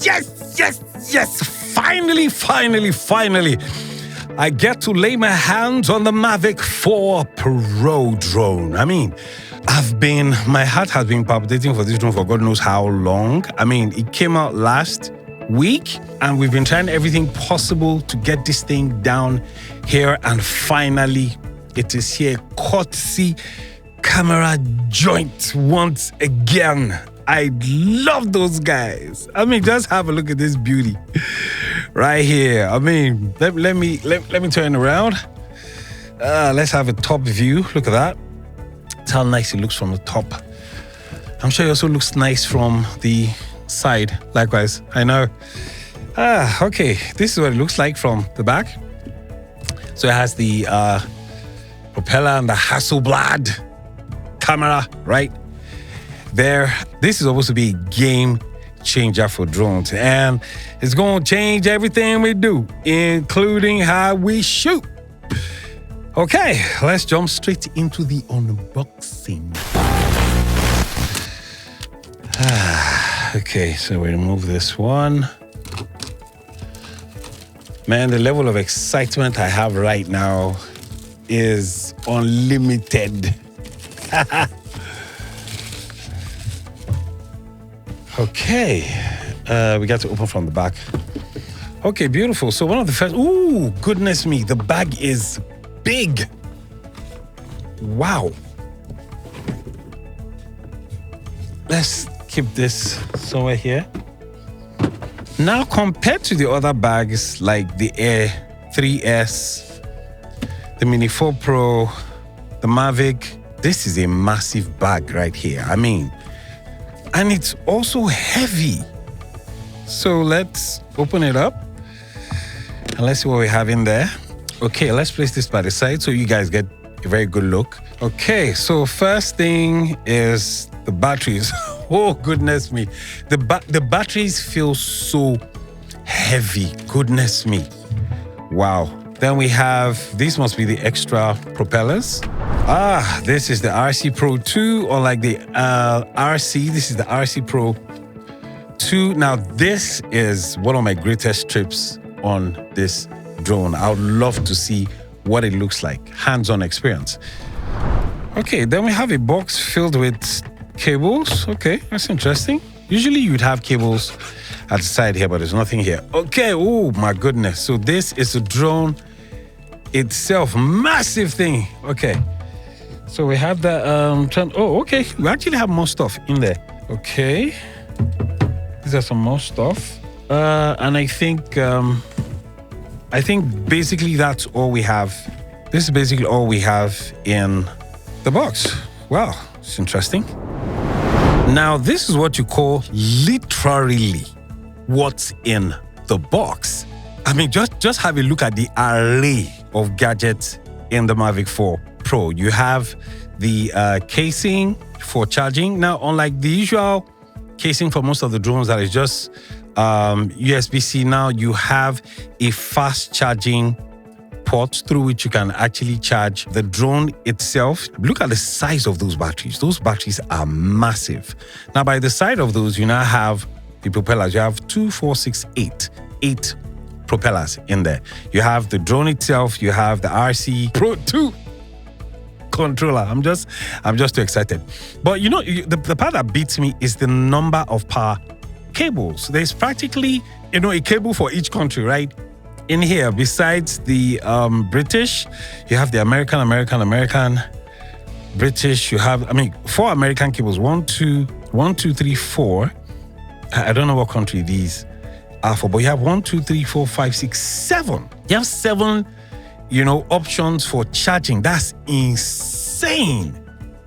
Yes. Finally. I get to lay my hands on the Mavic 4 Pro drone. I mean, my heart has been palpitating for this drone for God knows how long. I mean, it came out last week and we've been trying everything possible to get this thing down here, and finally it is here, courtesy camera joint once again. I love those guys. I mean, just have a look at this beauty right here. I mean, let me turn around. Let's have a top view. Look at that. That's how nice it looks from the top. I'm sure it also looks nice from the side. Likewise, I know. Okay. This is what it looks like from the back. So it has the propeller and the Hasselblad camera right there. This is supposed to be a game changer for drones, and it's going to change everything we do, including how we shoot. Okay, let's jump straight into the unboxing. Okay, so we remove this one. Man, the level of excitement I have right now is unlimited. Okay, we got to open from the back. Okay, beautiful. So one of the first, ooh, goodness me, the bag is big. Wow. Let's keep this somewhere here. Now, compared to the other bags like the Air 3S, the Mini 4 Pro, the Mavic, this is a massive bag right here. I mean, and it's also heavy. So let's open it up and let's see what we have in there. Okay, let's place this by the side so you guys get a very good look. Okay, so first thing is the batteries. Oh, goodness me. The batteries feel so heavy. Goodness me. Wow. Then we have, these must be the extra propellers. This is the RC Pro 2, or like the RC. This is the RC Pro 2. Now, this is one of my greatest trips on this drone. I would love to see what it looks like, hands-on experience. Okay, then we have a box filled with cables. Okay, that's interesting. Usually you'd have cables at the side here, but there's nothing here. Okay, oh my goodness. So this is the drone itself, massive thing. Okay, so we have the okay, we actually have more stuff in there. Okay, these are some more stuff, and I think basically that's all we have. This is basically all we have in the box. Wow, it's interesting. Now, this is what you call literally what's in the box. I mean, just have a look at the array of gadgets in the Mavic 4 Pro. You have the casing for charging. Now, unlike the usual casing for most of the drones that is just USB-C, now you have a fast charging port through which you can actually charge the drone itself. Look at the size of those batteries. Those batteries are massive. Now, by the side of those, you now have the propellers. You have 2, 4, 6, 8 propellers in there. You have the drone itself. You have the RC Pro 2 controller. I'm just too excited. But you know, the part that beats me is the number of power cables. There's practically, a cable for each country, right? In here, besides the British, you have the American, British. You have, 4 American cables. 1, 2, 3, 4. I don't know what country these are for, but you have 1, 2, 3, 4, 5, 6, 7. You have 7, options for charging. That's insane.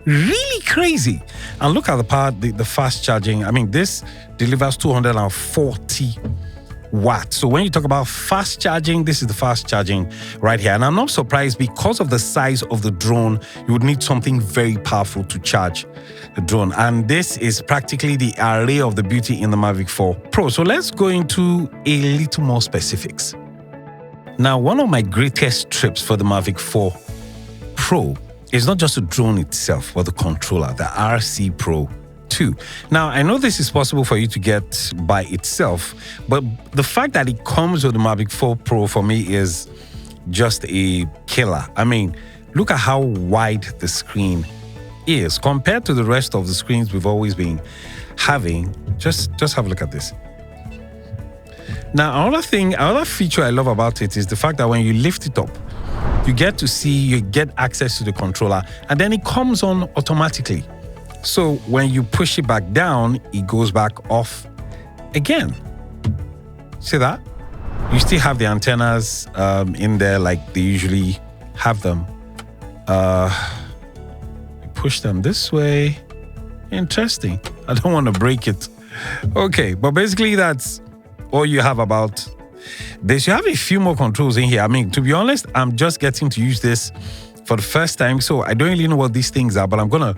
Really crazy. And look at the power, the fast charging. This delivers 240 watts. So when you talk about fast charging, this is the fast charging right here. And I'm not surprised, because of the size of the drone, you would need something very powerful to charge the drone. And this is practically the array of the beauty in the Mavic 4 Pro. So let's go into a little more specifics. Now, one of my greatest trips for the Mavic 4 Pro is not just the drone itself, but the controller, the RC Pro 2. Now, I know this is possible for you to get by itself, but the fact that it comes with the Mavic 4 Pro for me is just a killer. I mean, look at how wide the screen is compared to the rest of the screens we've always been having. Just have a look at this. Now, another feature I love about it is the fact that when you lift it up, you get access to the controller, and then it comes on automatically. So when you push it back down, it goes back off again. See that? You still have the antennas in there like they usually have them. Push them this way. Interesting. I don't want to break it. Okay, but basically that's all you have about this. You have a few more controls in here. I mean, to be honest, I'm just getting to use this for the first time, so I don't really know what these things are, but I'm gonna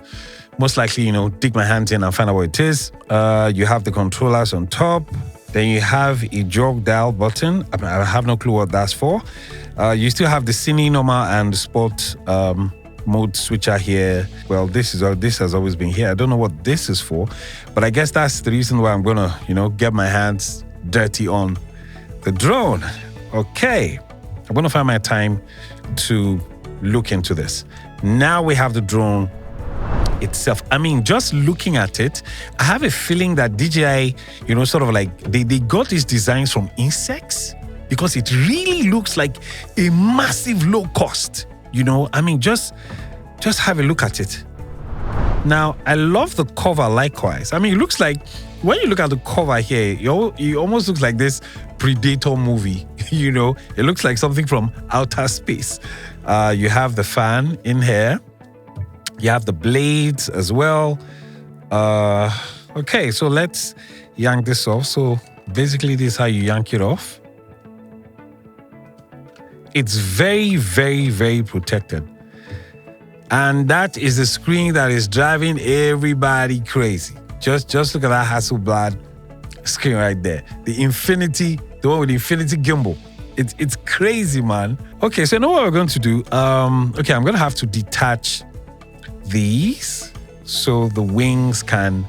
most likely, dig my hands in and find out what it is. You have the controllers on top. Then you have a jog dial button. I have no clue what that's for. You still have the cine, normal, and sport mode switcher here. Well, this has always been here. I don't know what this is for, but I guess that's the reason why I'm gonna, get my hands dirty on the drone. Okay, I'm gonna find my time to look into this. Now we have the drone itself. I mean, just looking at it, I have a feeling that DJI, sort of like they got these designs from insects, because it really looks like a massive low cost. I mean, just have a look at it. Now, I love the cover likewise. I mean, it looks like, when you look at the cover here, it almost looks like this Predator movie. It looks like something from outer space. You have the fan in here. You have the blades as well. Okay, so let's yank this off. So basically, this is how you yank it off. It's very, very, very protected. And that is the screen that is driving everybody crazy. Just look at that Hasselblad screen right there. The one with the infinity gimbal. It's crazy, man. Okay, so you know what we're going to do? Okay, I'm going to have to detach these so the wings can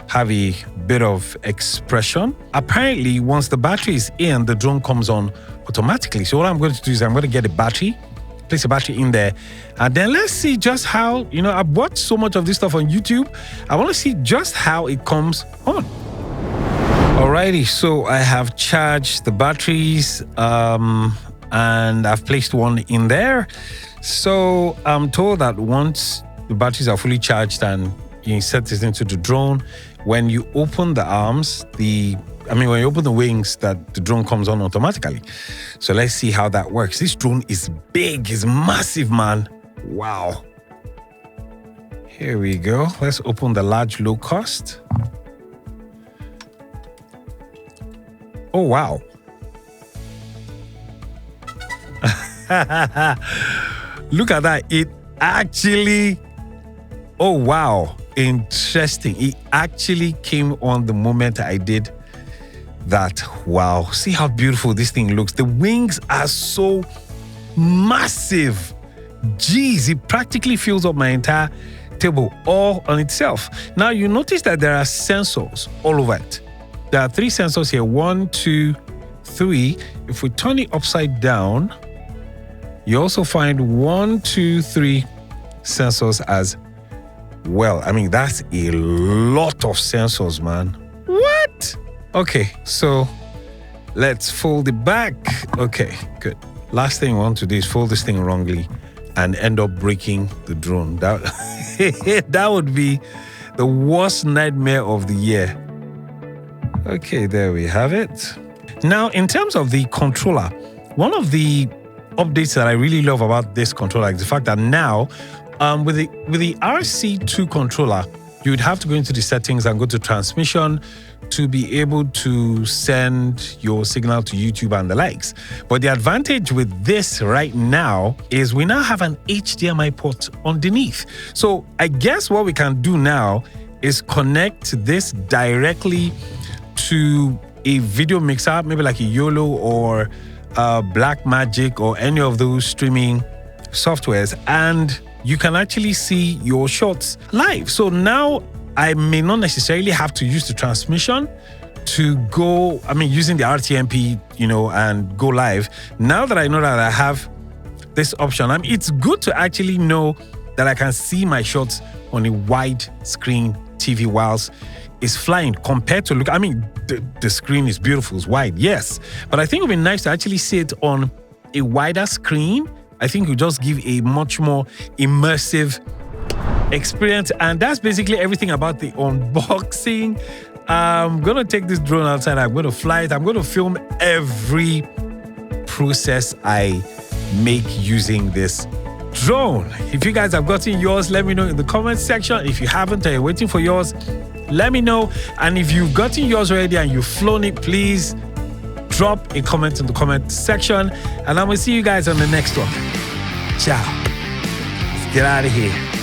have a bit of expression. Apparently, once the battery is in, the drone comes on automatically. So what I'm going to do is I'm going to get a battery, place a battery in there, and then let's see just how, I've watched so much of this stuff on YouTube. I want to see just how it comes on. Alrighty, so I have charged the batteries and I've placed one in there. So I'm told that once the batteries are fully charged and you insert this into the drone, when you open the arms, when you open the wings, that the drone comes on automatically. So let's see how that works. This drone is big, it's massive, man. Wow. Here we go. Let's open the large low cost. Oh, wow. Look at that. It actually, oh, wow. Interesting. It actually came on the moment I did that. Wow. See how beautiful this thing looks. The wings are so massive. Jeez, it practically fills up my entire table all on itself. Now, you notice that there are sensors all over it. There are 3 sensors here. 1, 2, 3. If we turn it upside down, you also find 1, 2, 3 sensors as well. I mean, that's a lot of sensors, man. What? Okay, so let's fold it back. Okay, good. Last thing we want to do is fold this thing wrongly and end up breaking the drone. That would be the worst nightmare of the year. Okay, there we have it. Now, in terms of the controller, one of the updates that I really love about this controller is the fact that now, with the RC2 controller, you would have to go into the settings and go to transmission to be able to send your signal to YouTube and the likes. But the advantage with this right now is we now have an HDMI port underneath. So I guess what we can do now is connect this directly to a video mixer, maybe like a YOLO or Blackmagic or any of those streaming softwares, and you can actually see your shots live. So now I may not necessarily have to use the transmission to go, using the RTMP, and go live. Now that I know that I have this option, it's good to actually know that I can see my shots on a wide screen TV whilst it's flying compared to the screen is beautiful, it's wide, yes. But I think it would be nice to actually see it on a wider screen. I think it would just give a much more immersive experience. And that's basically everything about the unboxing. I'm gonna take this drone outside, I'm gonna fly it, I'm gonna film every process I make using this drone. If you guys have gotten yours, let me know in the comment section. If you haven't and you're waiting for yours, let me know. And if you've gotten yours already and you've flown it, please drop a comment in the comment section. And I'm gonna see you guys on the next one. Ciao. Let's get out of here.